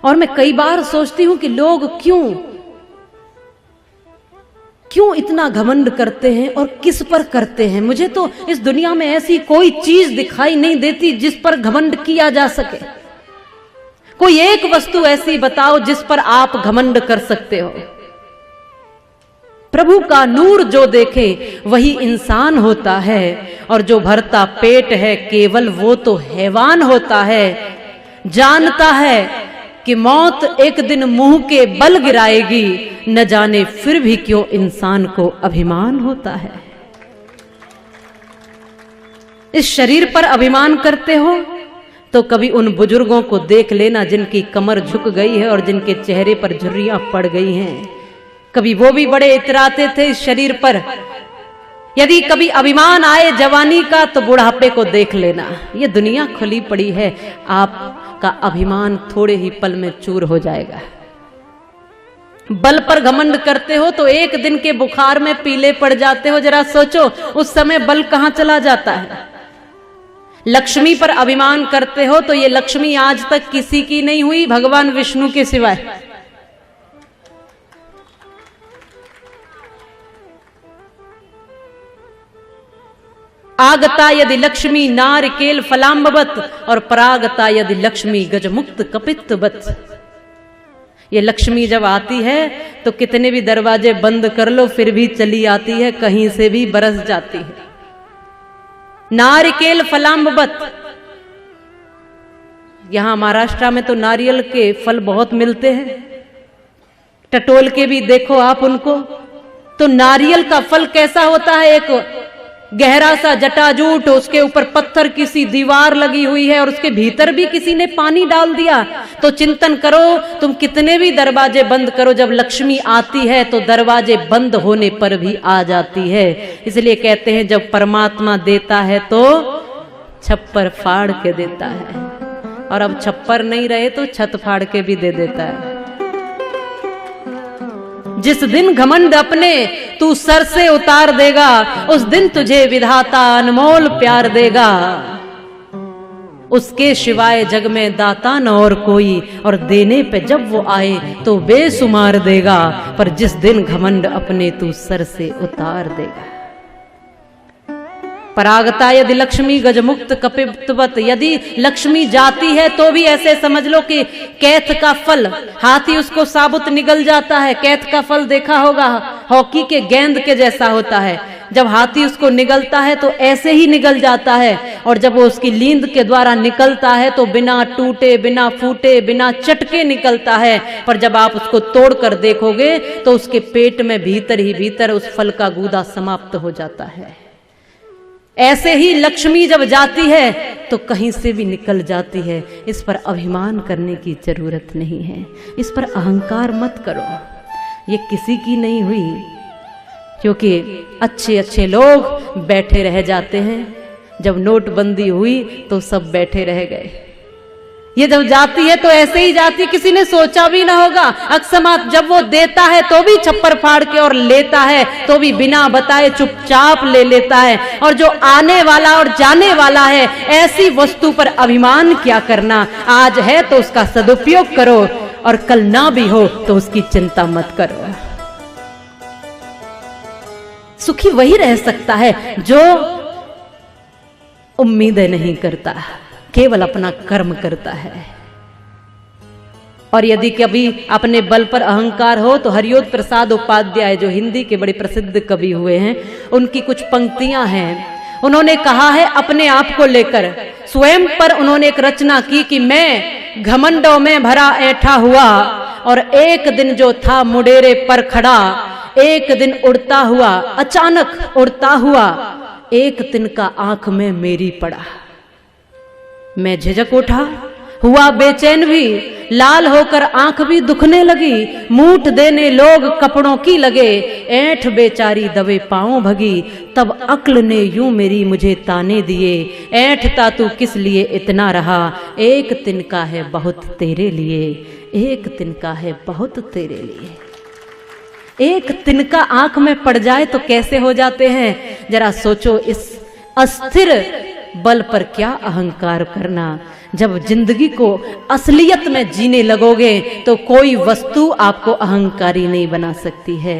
और मैं कई बार सोचती हूं कि लोग क्यों इतना घमंड करते हैं और किस पर करते हैं। मुझे तो इस दुनिया में ऐसी कोई चीज दिखाई नहीं देती जिस पर घमंड किया जा सके। कोई एक वस्तु ऐसी बताओ जिस पर आप घमंड कर सकते हो। प्रभु का नूर जो देखे वही इंसान होता है, और जो भरता पेट है केवल वो तो हैवान होता है। जानता है कि मौत एक दिन मुंह के बल गिराएगी, न जाने फिर भी क्यों इंसान को अभिमान होता है। इस शरीर पर अभिमान करते हो तो कभी उन बुजुर्गों को देख लेना जिनकी कमर झुक गई है और जिनके चेहरे पर झुर्रियां पड़ गई हैं। कभी वो भी बड़े इतराते थे इस शरीर पर। यदि कभी अभिमान आए जवानी का तो बुढ़ापे को देख लेना। ये दुनिया खुली पड़ी है, आपका अभिमान थोड़े ही पल में चूर हो जाएगा। बल पर घमंड करते हो तो एक दिन के बुखार में पीले पड़ जाते हो। जरा सोचो उस समय बल कहां चला जाता है। लक्ष्मी पर अभिमान करते हो तो ये लक्ष्मी आज तक किसी की नहीं हुई भगवान विष्णु के सिवाय। आगता यदि लक्ष्मी नारिकेल फलाम्बवत और परागता यदि लक्ष्मी गजमुक्त कपित्तवत। ये लक्ष्मी जब आती है तो कितने भी दरवाजे बंद कर लो फिर भी चली आती है, कहीं से भी बरस जाती है। नारिकेल फलाम्बवत। यहां महाराष्ट्र में तो नारियल के फल बहुत मिलते हैं, टटोल के भी देखो आप उनको। तो नारियल का फल कैसा होता है, एक गहरा सा जटाजूट, उसके ऊपर पत्थर की सी दीवार लगी हुई है और उसके भीतर भी किसी ने पानी डाल दिया। तो चिंतन करो, तुम कितने भी दरवाजे बंद करो, जब लक्ष्मी आती है तो दरवाजे बंद होने पर भी आ जाती है। इसलिए कहते हैं जब परमात्मा देता है तो छप्पर फाड़ के देता है, और अब छप्पर नहीं रहे तो छत फाड़ के भी दे देता है। जिस दिन घमंड अपने तू सर से उतार देगा, उस दिन तुझे विधाता अनमोल प्यार देगा। उसके सिवाय जग में दाता न और कोई, और देने पे जब वो आए तो बेसुमार देगा। पर जिस दिन घमंड अपने तू सर से उतार देगा। परागता यदि लक्ष्मी गजमुक्त कपित्तवत। यदि लक्ष्मी जाती है तो भी ऐसे समझ लो कि कैथ का फल, हाथी उसको साबुत निगल जाता है। कैथ का फल देखा होगा, हॉकी के गेंद के जैसा होता है। जब हाथी उसको निगलता है तो ऐसे ही निगल जाता है, और जब वो उसकी लींद के द्वारा निकलता है तो बिना टूटे, बिना फूटे, बिना चटके निकलता है। पर जब आप उसको तोड़ कर देखोगे तो उसके पेट में भीतर ही भीतर उस फल का गूदा समाप्त हो जाता है। ऐसे ही लक्ष्मी जब जाती है तो कहीं से भी निकल जाती है। इस पर अभिमान करने की जरूरत नहीं है, इस पर अहंकार मत करो। ये किसी की नहीं हुई, क्योंकि अच्छे अच्छे लोग बैठे रह जाते हैं। जब नोटबंदी हुई तो सब बैठे रह गए। ये जब जाती है तो ऐसे ही जाती, किसी ने सोचा भी ना होगा। अकस्मात जब वो देता है तो भी छप्पर फाड़ के, और लेता है तो भी बिना बताए चुपचाप ले लेता है। और जो आने वाला और जाने वाला है, ऐसी वस्तु पर अभिमान क्या करना। आज है तो उसका सदुपयोग करो, और कल ना भी हो तो उसकी चिंता मत करो। सुखी वही रह सकता है जो उम्मीदें नहीं करता, केवल अपना कर्म करता है। और यदि कभी अपने बल पर अहंकार हो तो हरियोद प्रसाद उपाध्याय, जो हिंदी के बड़े प्रसिद्ध कवि हुए हैं, उनकी कुछ पंक्तियां हैं। उन्होंने कहा है अपने आप को लेकर, स्वयं पर उन्होंने एक रचना की कि मैं घमंडों में भरा ऐठा हुआ, और एक दिन जो था मुडेरे पर खड़ा, एक दिन उड़ता हुआ, अचानक उड़ता हुआ, एक तिनका आंख में मेरी पड़ा। मैं झिझक उठा, हुआ बेचैन भी, लाल होकर आंख भी दुखने लगी। मूठ देने लोग कपड़ों की लगे, ऐंठ बेचारी दबे पांव भगी। तब अक्ल ने यूं मेरी मुझे ताने दिए, ऐंठता तू किस लिए इतना रहा, एक तिनका है बहुत तेरे लिए, एक तिनका है बहुत तेरे लिए। एक तिनका आंख में पड़ जाए तो कैसे हो जाते हैं। जरा सोचो, इस अस्थिर बल पर क्या अहंकार करना। जब जिंदगी को असलियत में जीने लगोगे तो कोई वस्तु आपको अहंकारी नहीं बना सकती है।